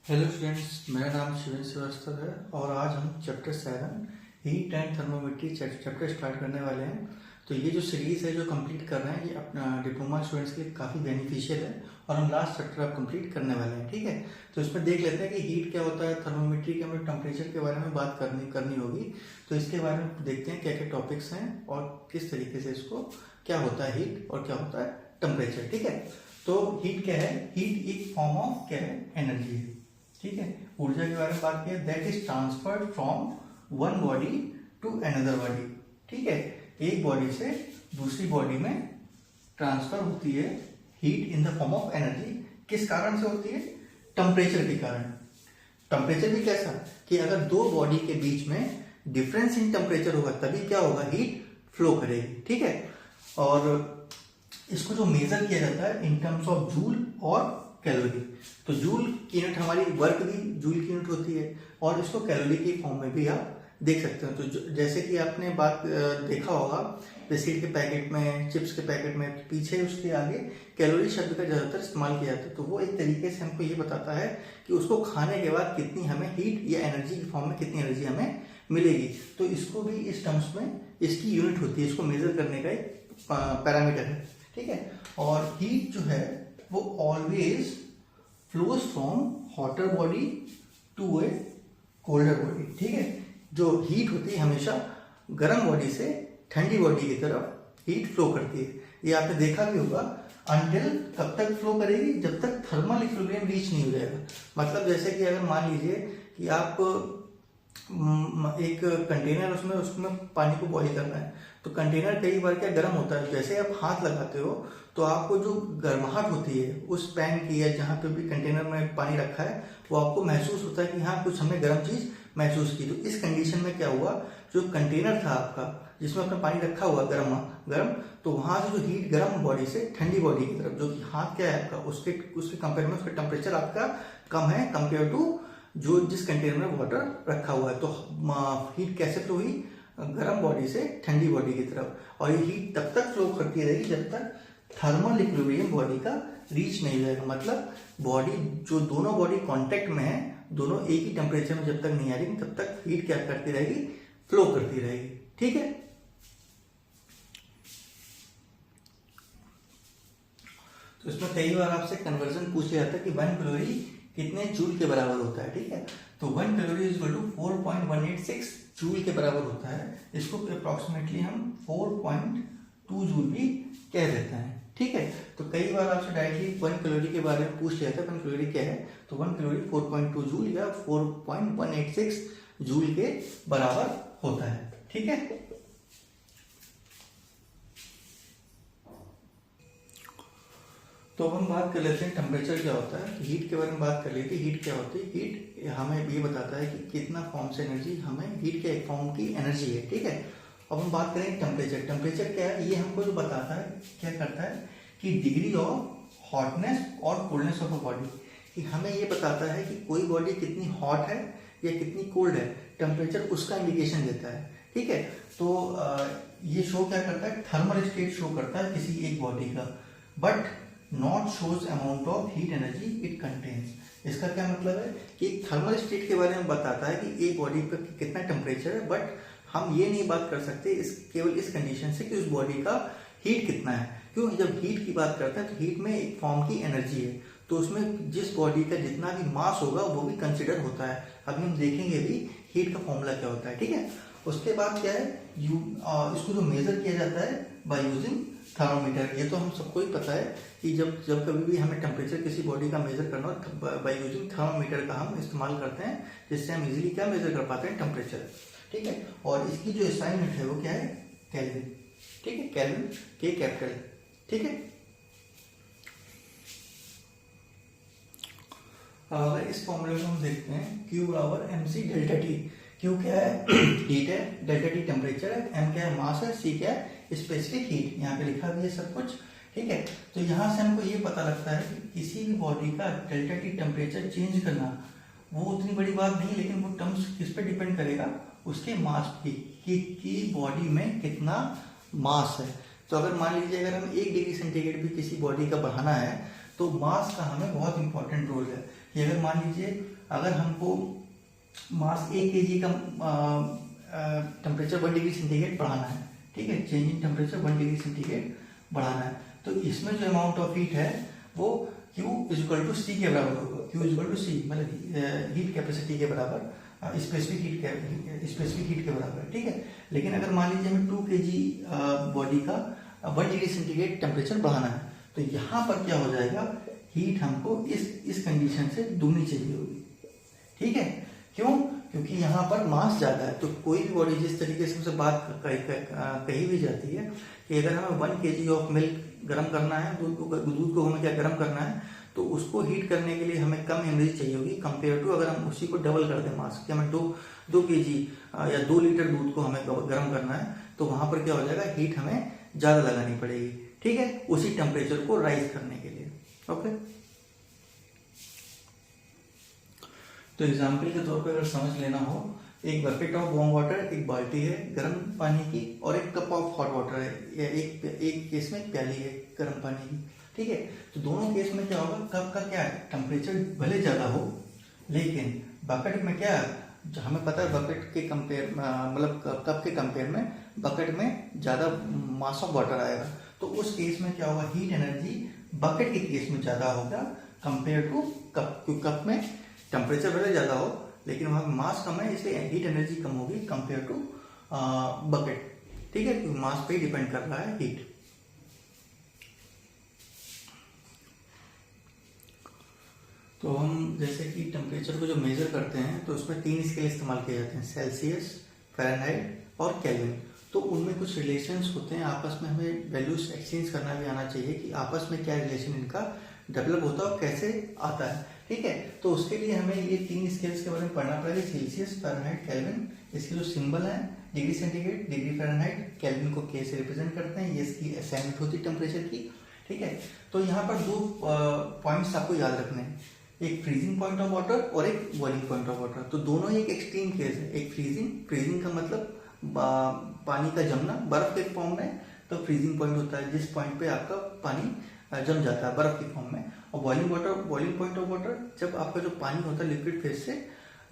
Hello students, मेरा नाम शिवेंद्र श्रीवास्तव है और आज हम chapter 7 heat and thermometry chapter start करने वाले हैं। तो ये जो सीरीज़ है जो कंप्लीट कर रहे हैं ये अपना डिप्लोमा स्टूडेंट्स के लिए काफ़ी बेनिफिशियल है और हम लास्ट चैप्टर अब कंप्लीट करने वाले हैं। ठीक है, तो इसमें देख लेते हैं कि हीट क्या होता है, थर्मोमेट्री के हमें टेम्परेचर के बारे में बात करनी होगी। तो इसके बारे में देखते हैं क्या क्या टॉपिक्स हैं और किस तरीके से इसको क्या होता है हीट और क्या होता है टेम्परेचर। ठीक है, तो हीट क्या है? हीट एक फॉर्म ऑफ क्या है? एनर्जी है। ठीक है, ऊर्जा के बारे में बात किया, that is transferred from one body to another body. ठीक है, एक बॉडी से दूसरी बॉडी में ट्रांसफर होती है heat in the form of energy. किस कारण से होती है? टेम्परेचर के कारण। टेम्परेचर भी कैसा कि अगर दो बॉडी के बीच में डिफरेंस इन टेम्परेचर होगा तभी क्या होगा? हीट फ्लो करेगी। ठीक है, और इसको जो मेजर किया जाता है इन टर्म्स ऑफ जूल और कैलोरी। तो जूल की यूनिट हमारी वर्क भी जूल की यूनिट होती है और इसको कैलोरी की फॉर्म में भी आप देख सकते हैं। तो जैसे कि आपने बात देखा होगा बिस्किट के पैकेट में, चिप्स के पैकेट में, पीछे उसके आगे कैलोरी शब्द का ज़्यादातर इस्तेमाल किया जाता है। तो वो एक तरीके से हमको ये बताता है कि उसको खाने के बाद कितनी हमें हीट या एनर्जी की फॉर्म में कितनी एनर्जी हमें मिलेगी। तो इसको भी इस टर्म्स में इसकी यूनिट होती है, इसको मेजर करने का एक पैरामीटर है। ठीक है, और हीट जो है वो always flows from hotter body to a colder body. ठीक है, जो हीट होती है हमेशा गर्म बॉडी से ठंडी बॉडी की तरफ हीट फ्लो करती है। ये आपने देखा भी होगा। अंटिल कब तक फ्लो करेगी? जब तक थर्मल इक्विलिब्रियम रीच नहीं हो जाएगा। मतलब जैसे कि अगर मान लीजिए कि आप एक कंटेनर उसमें पानी को बॉईल करना है, तो कंटेनर कई बार क्या गर्म होता है। जैसे आप हाथ लगाते हो तो आपको जो गर्माहट होती है उस पैन की या जहाँ पे भी कंटेनर में पानी रखा है वो आपको महसूस होता है कि हाँ कुछ हमने गर्म चीज़ महसूस की। तो इस कंडीशन में क्या हुआ, जो कंटेनर था आपका जिसमें अपना पानी रखा हुआ गर्म, तो वहाँ से जो हीट गर्म बॉडी से ठंडी बॉडी की तरफ, जो कि हाथ क्या है आपका, उसके कंपेयर में उसका टेम्परेचर आपका कम है कंपेयर टू जो जिस कंटेनर में वाटर रखा हुआ है। तो हीट कैसे फ्लो हुई? गर्म बॉडी से ठंडी बॉडी की तरफ। और ये हीट तब तक फ्लो करती रहेगी जब तक थर्मल इक्विलिब्रियम बॉडी का रीच नहीं जाएगा। मतलब बॉडी जो दोनों बॉडी कांटेक्ट में है, दोनों एक ही टेम्परेचर में जब तक नहीं आ रही तब तक हीट क्या करती रहेगी? फ्लो करती रहेगी। ठीक है, तो इसमें कई बार आपसे कन्वर्जन पूछ लिया जाता है कि 1 कैलोरी कितने जूल के बराबर होता है। ठीक है, तो 1 calorie is equal to 4.186 joule के बराबर होता है। इसको अप्रोक्सीमेटली हम 4.2 जूल भी कह देते हैं। ठीक है, तो कई बार आपसे डायरेक्टली 1 कैलोरी के बारे में पूछ लिया था, 1 कैलोरी क्या है? तो 1 कैलोरी 4.2 जूल या 4.186 जूल के बराबर होता है। ठीक है, तो हम बात कर लेते हैं टेम्परेचर क्या होता है। हीट के बारे में बात कर लेते हैं। हीट क्या होती है? हीट हमें ये बताता है कि कितना फॉर्म से एनर्जी हमें, हीट के एक फॉर्म की एनर्जी है। ठीक है, अब हम बात करें टेम्परेचर। टेम्परेचर क्या है? ये हमको जो बताता है, क्या करता है कि डिग्री ऑफ हॉटनेस और कोल्डनेस ऑफ अ बॉडी, कि हमें ये बताता है कि कोई बॉडी कितनी हॉट है या कितनी कोल्ड है। टेम्परेचर उसका इंडिकेशन देता है। ठीक है, तो ये शो क्या करता है? थर्मल स्टेट शो करता है किसी एक बॉडी का, but not shows amount of heat energy it contains. इसका क्या मतलब है कि एक थर्मल स्टेट के बारे में बताता है कि एक बॉडी पर कितना टेम्परेचर है, बट हम ये नहीं बात कर सकते केवल इस कंडीशन से कि उस बॉडी का हीट कितना है। क्यों? जब हीट की बात करते हैं तो हीट में एक फॉर्म की एनर्जी है, तो उसमें जिस बॉडी का जितना भी मास होगा वो भी कंसिडर होता है। अभी हम देखेंगे भी हीट का फॉर्मूला क्या होता है। ठीक है, उसके बाद क्या है, इसको जो मेजर किया जाता है बाय यूजिंग थर्मोमीटर। ये तो हम सबको ही पता है कि जब कभी भी हमें टेम्परेचर किसी बॉडी का मेजर करना हो, बाय यूजिंग थर्मोमीटर का हम इस्तेमाल करते हैं, जिससे हम इजीली क्या मेजर कर पाते हैं? टेम्परेचर। ठीक है, और इसकी जो SI यूनिट है वो क्या है? केल्विन। ठीक है, केल्विन के कैपिटल। ठीक है, अगर इस फॉर्मूले को हम देखते हैं, Q बराबर mc डेल्टा टी। Q क्या है? हीट है, डेल्टा टी टेम्परेचर है, m क्या है? मास है, c क्या है? Specific heat. यहाँ पे लिखा भी है सब कुछ। ठीक है, तो यहाँ से हमको ये पता लगता है कि किसी भी बॉडी का डेल्टा टी टेम्परेचर चेंज करना वो उतनी बड़ी बात नहीं, लेकिन वो टर्म्स किस पे डिपेंड करेगा? उसके मास की, कि बॉडी में कितना मास है। तो अगर मान लीजिए अगर हम 1 डिग्री सेंटीग्रेड भी किसी बॉडी का बढ़ाना है तो मास का हमें बहुत इंपॉर्टेंट रोल है। कि अगर मान लीजिए अगर हमको मास 1 kg का टेम्परेचर 1 डिग्री सेंटीग्रेड बढ़ाना है, ठीक है, change in temperature 1 degree centigrade बढ़ाना है, तो इसमें जो अमाउंट ऑफ हीट है वो Q इक्वल टू सी के बराबर होगा। Q इक्वल टू सी मतलब हीट कैपेसिटी के बराबर, स्पेसिफिक हीट के बराबर, ठीक है। लेकिन अगर मान लीजिए हमें 2 kg बॉडी का 1 डिग्री सेंटीग्रेड टेम्परेचर बढ़ाना है, तो यहाँ पर क्या हो जाएगा, हीट हमको इस कंडीशन से दुगनी चाहिए होगी, ठीक है। क्यों? क्योंकि यहाँ पर मास ज़्यादा है। तो कोई भी बॉडी जिस तरीके से हमसे बात कही भी जाती है कि अगर हमें 1 kg ऑफ मिल्क गर्म करना है, दूध को हमें क्या गर्म करना है, तो उसको हीट करने के लिए हमें कम एनर्जी चाहिए होगी कंपेयर टू अगर हम उसी को डबल कर दें मास, कि हमें 2 kg या 2 लीटर दूध को हमें गर्म करना है, तो वहाँ पर क्या हो जाएगा, हीट हमें ज़्यादा लगानी पड़ेगी, ठीक है, उसी टेम्परेचर को राइज करने के लिए। ओके, तो एग्जाम्पल के तौर पे अगर समझ लेना हो, एक बकेट ऑफ वार्म वाटर, एक बाल्टी है गर्म पानी की, और एक कप ऑफ हॉट वाटर है, या एक केस में प्याली है गर्म पानी की, ठीक है। तो दोनों केस में क्या होगा, कप का क्या है, टेम्परेचर भले ज़्यादा हो, लेकिन बकेट में क्या है, जो हमें पता है बकेट के कंपेयर मतलब कप के कंपेयर में बकेट में ज़्यादा मास ऑफ वाटर आएगा, तो उस केस में क्या होगा, हीट एनर्जी बकेट के केस में ज़्यादा होगा कंपेयर टू कप, क्योंकि कप में टेम्परेचर भले ज़्यादा हो लेकिन वहाँ मास कम है, इसलिए हीट एनर्जी कम होगी कंपेयर टू बकेट, ठीक है, क्योंकि मास पे डिपेंड कर रहा है हीट। तो हम जैसे कि टेम्परेचर को जो मेजर करते हैं तो उसमें 3 स्केल इस्तेमाल किए जाते हैं, सेल्सियस, फ़ारेनहाइट और केल्विन। तो उनमें कुछ रिलेशंस होते हैं, आपस में हमें वैल्यूज एक्सचेंज करना भी आना चाहिए कि आपस में क्या रिलेशन इनका डेवलप होता है और कैसे आता है, ठीक है। तो उसके लिए हमें ये 3 स्केल्स के बारे में पढ़ना पड़ेगा, सेल्सियस, फ़ारेनहाइट, केल्विन। इसके जो सिंबल है, degree centigrade, degree Fahrenheit, kelvin को के से रिप्रेजेंट करते हैं, ये इसकी असाइनमेंट होती है टेम्परेचर की, ठीक है। तो यहाँ पर 2 पॉइंट्स आपको याद रखने हैं, एक फ्रीजिंग पॉइंट ऑफ वाटर और एक बॉइलिंग पॉइंट ऑफ वाटर। तो दोनों ही एक एक्सट्रीम केस है, एक फ्रीजिंग का मतलब पानी का जमना बर्फ के फॉर्म में, तो फ्रीजिंग पॉइंट होता है जिस पॉइंट पे आपका पानी जम जाता है बर्फ के फॉर्म में, और बॉइलिंग पॉइंट ऑफ वाटर जब आपका जो पानी होता है लिक्विड फेज से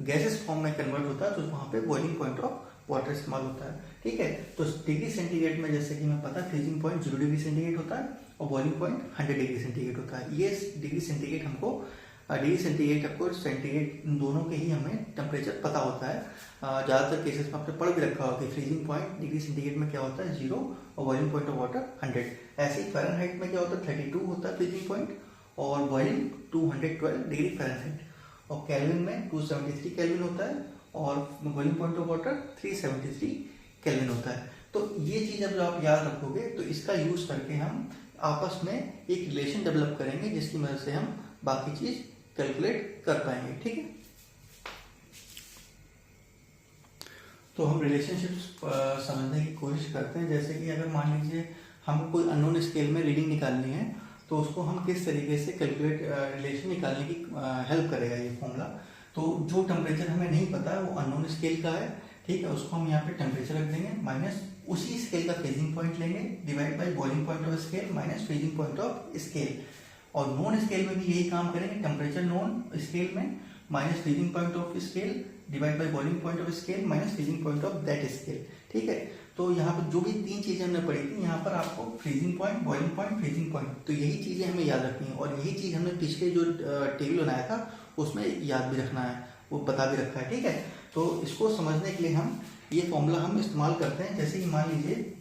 गैसेस फॉर्म में कन्वर्ट होता है, तो वहाँ पे बॉइलिंग पॉइंट ऑफ वाटर इस्तेमाल होता है, ठीक है। तो डिग्री सेंटीग्रेड में जैसे कि हमें पता है फ्रीजिंग पॉइंट 0 डिग्री सेंटीग्रेड होता है और बॉइलिंग पॉइंट 100 डिग्री सेंटीग्रेड होता है। ये डिग्री सेंटीग्रेड हमको डिग्री सेंटीग्रेड आपको सेंटीग्रेड इन दोनों के ही हमें टेम्परेचर पता होता है। ज़्यादातर केसेस में आपने पढ़ भी रखा होगा कि फ्रीजिंग पॉइंट डिग्री सेंटीग्रेड में क्या होता है 0 और बॉइलिंग पॉइंट ऑफ वाटर 100। ऐसे ही फ़ारेनहाइट में क्या होता है 32 होता है फ्रीजिंग पॉइंट और बॉइलिंग 212 डिग्री फ़ारेनहाइट, और केल्विन में 273 केल्विन होता है और boiling point of water 373 kelvin होता है। तो ये चीज़ अब जो आप याद रखोगे तो इसका यूज़ करके हम आपस में एक रिलेशन डेवलप करेंगे जिसकी मदद से हम बाकी चीज़ कैलकुलेट कर पाएंगे, ठीक है। तो हम रिलेशनशिप समझने की कोशिश करते हैं, जैसे कि अगर मान लीजिए हमको कोई अननोन स्केल में रीडिंग निकालनी है तो उसको हम किस तरीके से कैलकुलेट रिलेशन निकालने की हेल्प करेगा ये फॉर्मूला। तो जो टेम्परेचर हमें नहीं पता है वो अननोन स्केल का है, ठीक है, उसको हम यहाँ पे टेम्परेचर रख देंगे माइनस उसी स्केल का फ्रीजिंग पॉइंट लेंगे divide by boiling point of scale minus freezing point of scale, और नॉन स्केल में भी यही काम करेंगे, टेम्परेचर नॉन स्केल में minus freezing point of scale divide by boiling point of scale minus freezing point of that scale, ठीक है। तो यहाँ पर जो भी 3 चीजें हमने पढ़ी थी, यहाँ पर आपको freezing point, boiling point, freezing point, तो यही चीजें हमें याद रखनी है, और यही चीज हमने पिछले जो टेबल बनाया था उसमें याद भी रखना है, वो बता भी रखा है, ठीक है। तो इसको समझने के लिए हम ये फॉर्मूला हम इस्तेमाल करते हैं। जैसे कि मान लीजिए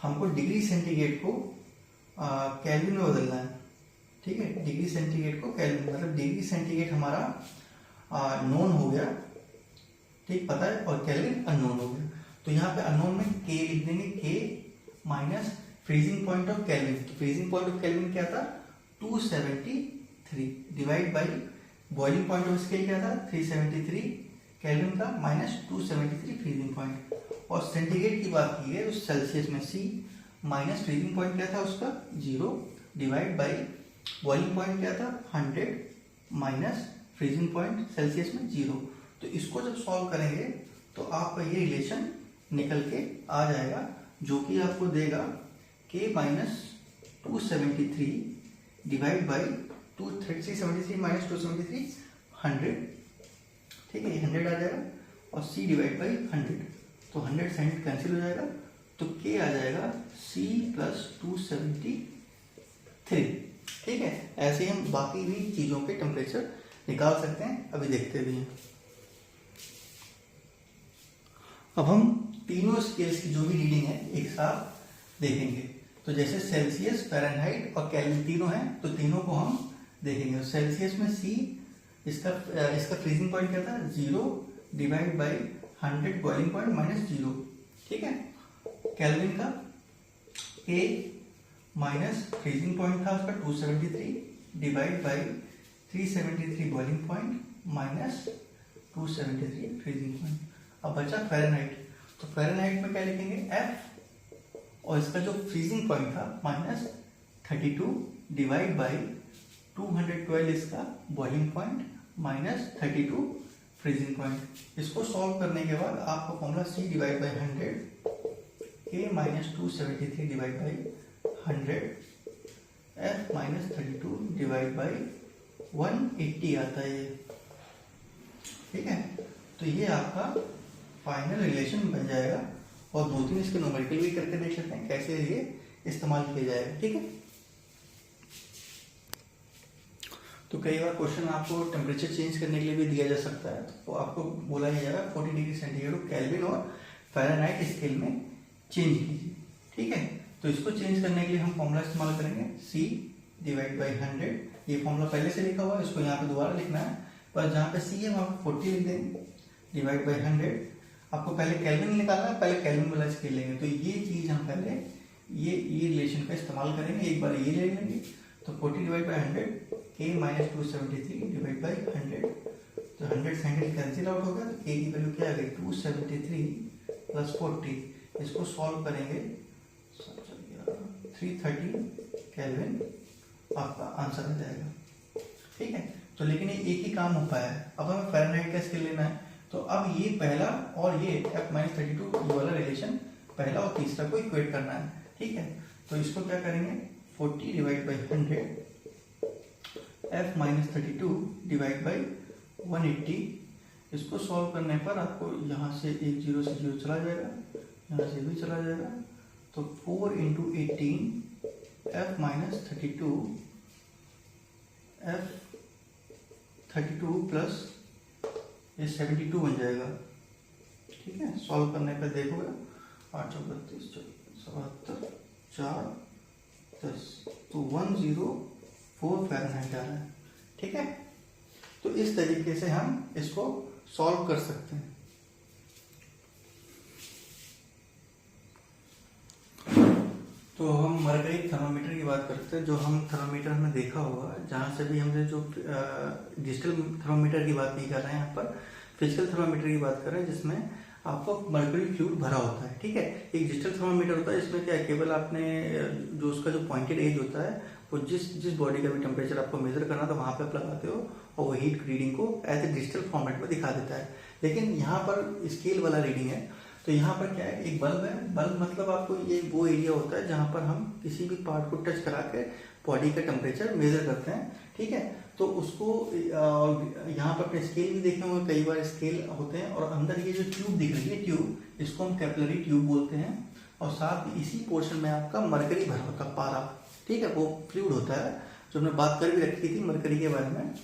हमको डिग्री सेंटीग्रेड को केल्विन में बदलना है, ठीक है, डिग्री सेंटीग्रेड को केल्विन, मतलब डिग्री सेंटीग्रेड हमारा नोन हो गया, ठीक, पता है, और केल्विन अननोन हो गया। तो यहाँ पे अननोन में के लिख देंगे, के minus freezing point of kelvin. तो फ्रीजिंग पॉइंट ऑफ केल्विन क्या था 273 divide by boiling point of scale क्या था 373 केल्विन का माइनस 273 फ्रीजिंग पॉइंट, और सेंटीग्रेड की बात की है तो सेल्सियस में C माइनस फ्रीजिंग पॉइंट क्या था उसका 0 डिवाइड बाई बॉइलिंग पॉइंट क्या था 100 माइनस फ्रीजिंग पॉइंट सेल्सियस में 0। तो इसको जब सॉल्व करेंगे तो आपका ये रिलेशन निकल के आ जाएगा जो कि आपको देगा k minus 273 divide by 373 minus 273 100, ठीक है, ये 100 आ जाएगा, और C डिवाइड बाई 100, तो 100 से 100 कैंसिल हो जाएगा, तो K आ जाएगा C प्लस 273, ठीक है। ऐसे ही हम बाकी भी चीज़ों के टेम्परेचर निकाल सकते हैं, अभी देखते भी हैं। अब हम तीनों स्केल्स की जो भी रीडिंग है एक साथ देखेंगे। तो जैसे सेल्सियस, फ़ारेनहाइट और केल्विन तीनों हैं, तो तीनों को हम देखेंगे। सेल्सियस में C, इसका फ्रीजिंग पॉइंट क्या था, 0 divide by 100 boiling point minus 0, ठीक है। केल्विन का A माइनस फ्रीजिंग पॉइंट था उसका 273 divide by 373 boiling point minus 273 freezing point. अब बचा फ़ारेनहाइट, तो फ़ारेनहाइट में क्या लिखेंगे, F, और इसका जो फ्रीजिंग पॉइंट था माइनस 32 डिवाइड बाई 212 इसका boiling point minus 32 freezing point. इसको सॉल्व करने के बाद आपको formula C divide by 100 K minus 273 divide by 100 F minus 32 divide by 180 आता है ये, ठीक है। तो ये आपका फाइनल रिलेशन बन जाएगा, और 2-3 इसके न्यूमेरिकल भी करके देख सकते हैं कैसे ये इस्तेमाल किया जाएगा, ठीक है। तो कई बार क्वेश्चन आपको टेम्परेचर चेंज करने के लिए भी दिया जा सकता है, तो आपको बोला जाएगा 40 डिग्री सेंटीग्रेड को केल्विन और फ़ारेनहाइट स्केल में चेंज कीजिए, ठीक है। तो इसको चेंज करने के लिए हम फॉर्मूला इस्तेमाल करेंगे C डिवाइड बाई 100। ये फॉर्मूला पहले से लिखा हुआ है, इसको यहाँ पे दोबारा लिखना है, पर जहाँ पे C है वहाँ पे 40 लिख देंगे डिवाइड बाई 100। आपको पहले केल्विन निकालना है, पहले केल्विन वाला स्केल लेंगे, तो ये चीज़ हम पहले ये रिलेशन का इस्तेमाल करेंगे। एक बार ये ले लेंगे, तो 40 divide by 100 K minus 273 divide by 100, तो 100 से 100 कैंसिल आउट हो गया, तो K की वैल्यू क्या आ गई, 273 प्लस 40। इसको सॉल्व करेंगे 330 केल्विन आपका आंसर आ जाएगा, ठीक है। तो लेकिन ये एक ही काम हो पाया है, अब हमें फ़ारेनहाइट का स्केल लेना है, तो अब ये पहला और ये F-32 वाला रिलेशन पहला और तीसरा को इक्वेट करना है, ठीक है। तो इसको क्या करेंगे, 40 divide by 100 F-32 divide by 180। इसको सॉल्व करने पर आपको यहाँ से एक 0 से 0 चला जाएगा, यहाँ से भी चला जाएगा, तो 4 इंटू 18 F-32 F-32 प्लस ये 72 बन जाएगा, ठीक है। सॉल्व करने पर देखोगे 8 32 77 4 10, तो 104 फ़ारेनहाइट आ रहा है, ठीक है। तो इस तरीके से हम इसको सॉल्व कर सकते हैं। तो हम मरकरी थर्मामीटर की बात करते हैं, जो हम थर्मामीटर हमने देखा होगा, जहाँ से भी हमने जो डिजिटल थर्मामीटर की बात नहीं कर रहे हैं, यहाँ पर फिजिकल थर्मामीटर की बात कर रहे हैं, जिसमें आपको मरकरी फ्लूइड भरा होता है, ठीक है। एक डिजिटल थर्मामीटर होता है, इसमें क्या केवल आपने जो उसका जो पॉइंटेड एज होता है, वो जिस बॉडी का भी टेम्परेचर आपको मेजर करना था वहाँ पे आप लगाते हो, और वो हीट रीडिंग को एज ए डिजिटल फॉर्मेट में दिखा देता है। लेकिन यहाँ पर स्केल वाला रीडिंग है, तो यहाँ पर क्या है, एक बल्ब है। बल्ब मतलब आपको ये वो एरिया होता है जहाँ पर हम किसी भी पार्ट को टच करा के बॉडी का टेम्परेचर मेजर करते हैं, ठीक है। तो उसको यहाँ पर अपने स्केल भी देखे होंगे, कई बार स्केल होते हैं, और अंदर ये जो ट्यूब दिख रही है, ट्यूब, इसको हम कैपिलरी ट्यूब बोलते हैं, और साथ में इसी पोर्शन में आपका मरकरी भरा होता है, पारा, ठीक है, वो फ्लूइड होता है, जो हमने बात कर भी रखी थी मरकरी के बारे में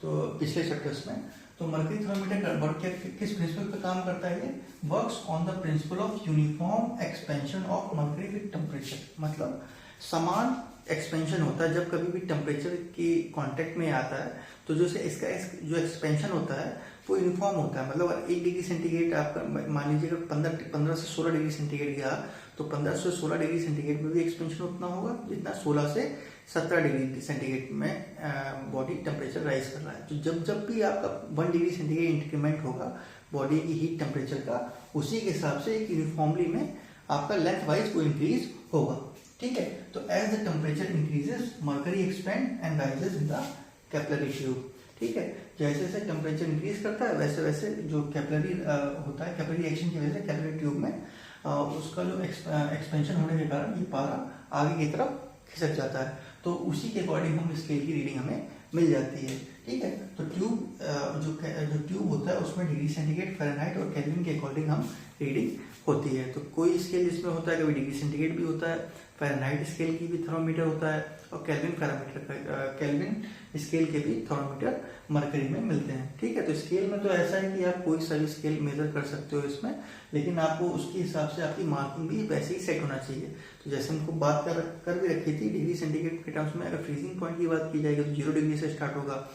तो पिछले चैप्टर्स में। तो मरकरी थर्मामीटर किस प्रिंसिपल पे काम करता है, ये works on the principle of uniform expansion of mercury with temperature, मतलब समान एक्सपेंशन होता है जब कभी भी टेम्परेचर के कांटेक्ट में आता है, तो जो इसका जो एक्सपेंशन होता है वो यूनिफॉर्म होता है। मतलब 1 डिग्री सेंटीग्रेड आपका मान लीजिए अगर 15 से 16 डिग्री सेंटीग्रेड गया, तो 15 से 16 डिग्री सेंटीग्रेड में भी एक्सपेंशन उतना होगा जितना 16 से 17 डिग्री सेंटीग्रेड में बॉडी टेम्परेचर राइज कर रहा है। तो जब भी आपका 1 डिग्री सेंटीग्रेड इंक्रीमेंट होगा बॉडी की हीट टेम्परेचर का, उसी के हिसाब से एक यूनिफॉर्मली में आपका लेंथ वाइज वो इंक्रीज होगा, ठीक है। तो as the temperature increases mercury expand and rises in the capillary tube, ठीक है। जैसे जैसे टेम्परेचर इंक्रीज करता है वैसे वैसे जो कैपिलरी होता है, कैपिलरी एक्शन की वजह से कैपिलरी ट्यूब में उसका जो एक्सपेंशन होने के कारण ये पारा आगे की तरफ खिसक जाता है, तो उसी के अकॉर्डिंग हम स्केल की रीडिंग हमें मिल जाती है, ठीक है। तो ट्यूब उसमें डिग्री सेंटीग्रेड, फ़ारेनहाइट और केल्विन के अकॉर्डिंग हम रीडिंग होती है। तो कोई स्केल जिसमें होता है कभी डिग्री सेंटीग्रेड भी होता है, फ़ारेनहाइट स्केल की भी थर्मोमीटर होता है और केल्विन स्केल के भी थर्मोमीटर मरकरी में मिलते हैं। ठीक है, तो स्केल में तो ऐसा है कि आप कोई सा भी स्केल मेजर कर सकते हो इसमें, लेकिन आपको उसके हिसाब से आपकी मार्किंग भी वैसे ही सेट होना चाहिए। तो जैसे हमको बात कर भी रखी थी डिग्री सेंटीग्रेड के टर्म्स में, अगर फ्रीजिंग पॉइंट की बात की जाएगी तो 0 डिग्री से स्टार्ट होगा,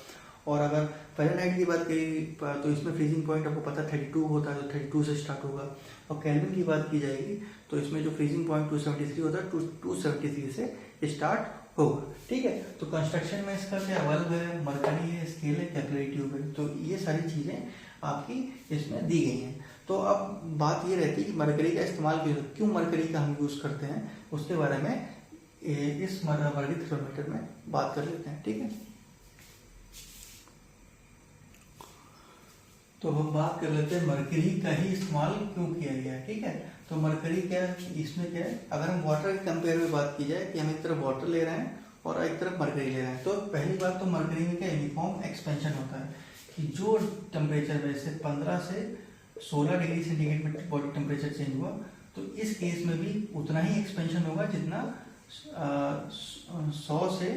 और अगर फ़ारेनहाइट की बात करी तो इसमें फ्रीजिंग पॉइंट आपको पता 32 होता है, तो 32 से स्टार्ट होगा। और केल्विन की बात की जाएगी तो इसमें जो फ्रीजिंग पॉइंट 273 होता है, 273 से स्टार्ट होगा। ठीक है, तो कंस्ट्रक्शन में इसका क्या बल्ब है, मरकरी है, स्केल है, कैपिलरी ट्यूब है, तो ये सारी चीज़ें आपकी इसमें दी गई हैं। तो अब बात ये रहती है कि मरकरी का इस्तेमाल क्यों मरकरी का हम यूज़ करते हैं, उसके बारे में इस मरकरी थर्मोमीटर में बात कर लेते हैं। ठीक है, तो हम बात कर लेते हैं मरकरी का ही इस्तेमाल क्यों किया गया है। ठीक है, तो मरकरी क्या है, इसमें क्या है, अगर हम वाटर के कंपेयर में बात की जाए कि हम एक तरफ वाटर ले रहे हैं और एक तरफ मरकरी ले रहे हैं, तो पहली बात तो मरकरी में क्या यूनिफॉर्म एक्सपेंशन होता है कि जो टेम्परेचर में से 15 से 16 डिग्री सेंटीग्रेड में बॉडी टेम्परेचर चेंज हुआ, तो इस केस में भी उतना ही एक्सपेंशन होगा जितना 100 से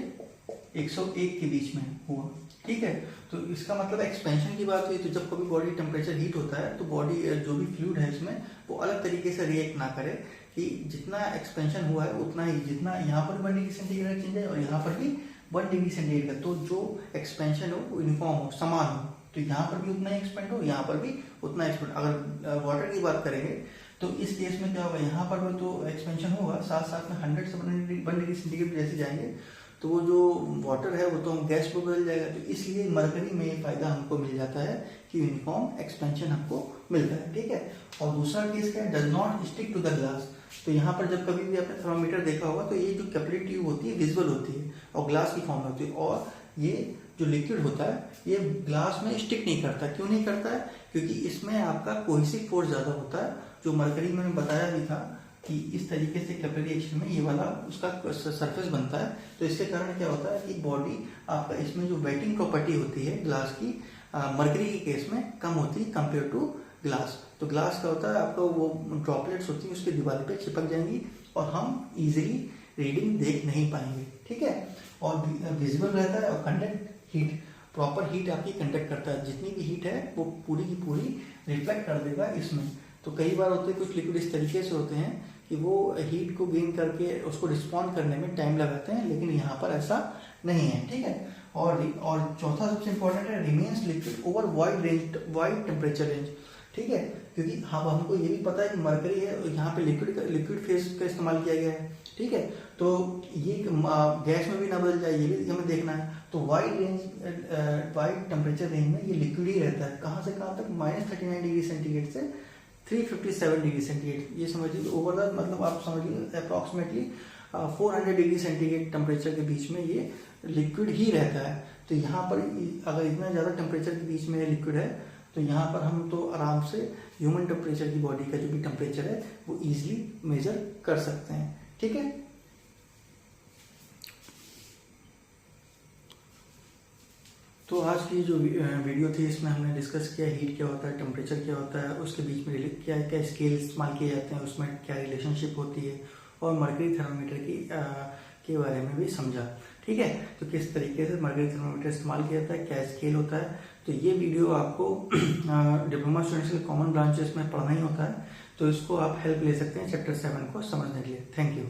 101 के बीच में हुआ। ठीक है, तो इसका मतलब एक्सपेंशन की बात हुई तो जब कभी बॉडी टेम्परेचर हीट होता है तो बॉडी जो भी फ्लूइड है इसमें वो अलग तरीके से रिएक्ट ना करे, कि जितना एक्सपेंशन हुआ है उतना ही, जितना यहाँ पर 1 डिग्री सेंटीग्रेड चेंज है और यहाँ पर भी 1 डिग्री सेंटीग्रेड का, तो जो एक्सपेंशन हो वो यूनिफॉर्म हो, समान हो, तो यहाँ पर भी उतना ही एक्सपेंड हो, यहाँ पर भी उतना एक्सपेंड। अगर वाटर की बात करेंगे तो इस केस में क्या होगा, यहाँ पर भी तो एक्सपेंशन होगा, साथ साथ में 100 से 1 डिग्री सेंटीग्रेड जैसे जाएंगे तो वो जो वाटर है वो तो हम गैस को बदल जाएगा। तो इसलिए मरकरी में ये फायदा हमको मिल जाता है कि यूनिफॉर्म एक्सपेंशन हमको मिलता है। ठीक है, और दूसरा केस क्या है, does not stick to the glass. तो यहाँ पर जब कभी भी आपने थर्मोमीटर देखा होगा तो ये जो कैपिलरी ट्यूब होती है विजुअल होती है और ग्लास की फॉर्म में होती है, और ये जो लिक्विड होता है ये ग्लास में स्टिक नहीं करता। क्यों नहीं करता है, क्योंकि इसमें आपका कोहेसिव फोर्स ज़्यादा होता है, जो मरकरी में बताया भी था कि इस तरीके से कैपिलरी एक्शन में ये वाला उसका सरफेस बनता है। तो इसके कारण क्या होता है कि बॉडी आपका इसमें जो वेटिंग प्रॉपर्टी होती है ग्लास की, मरकरी के केस में कम होती है कंपेयर टू ग्लास। तो ग्लास का होता है आपका वो ड्रॉपलेट्स होती है उसकी दीवार पे चिपक जाएंगी और हम इजीली रीडिंग देख नहीं पाएंगे। ठीक है, और विजिबल रहता है और कंडक्ट हीट, प्रॉपर हीट आपकी कंडक्ट करता है, जितनी भी हीट है वो पूरी की पूरी रिफ्लेक्ट कर देगा इसमें। तो कई बार होते हैं कुछ लिक्विड इस तरीके से होते हैं कि वो हीट को गेन करके उसको रिस्पॉन्ड करने में टाइम लगाते हैं, लेकिन यहाँ पर ऐसा नहीं है। ठीक है, और चौथा सबसे इंपॉर्टेंट है remains liquid over wide temperature range. ठीक है, क्योंकि हाँ हमको ये भी पता है कि मरकरी है और यहाँ पे लिक्विड फेज का इस्तेमाल किया गया है। ठीक है, तो ये गैस में भी ना बदल जाए ये भी हमें देखना है। तो वाइड टेम्परेचर रेंज में ये लिक्विड ही रहता है, कहाँ से कहाँ तक, -39 डिग्री सेंटीग्रेड से 357 डिग्री सेंटीग्रेड। ये समझिए ओवरऑल, मतलब आप समझिए अप्रॉक्सीमेटली 400 डिग्री सेंटीग्रेड टेम्परेचर के बीच में ये लिक्विड ही रहता है। तो यहाँ पर अगर इतना ज़्यादा टेम्परेचर के बीच में लिक्विड है तो यहाँ पर हम तो आराम से ह्यूमन टेम्परेचर की बॉडी का जो भी टेम्परेचर है वो इजीली मेजर कर सकते हैं। ठीक है, तो आज की जो वीडियो थी इसमें हमने डिस्कस किया हीट क्या होता है, टेम्परेचर क्या होता है, उसके बीच में क्या क्या स्केल इस्तेमाल किए जाते हैं, उसमें क्या रिलेशनशिप होती है, और मरकरी थर्मोमीटर के बारे में भी समझा। ठीक है, तो किस तरीके से मरकरी थर्मोमीटर इस्तेमाल किया जाता है, क्या स्केल होता है। तो ये वीडियो आपको डिप्लोमा स्टूडेंट्स के कॉमन ब्रांचेस में पढ़ना ही होता है, तो इसको आप हेल्प ले सकते हैं चैप्टर 7 को समझने के लिए। Thank you.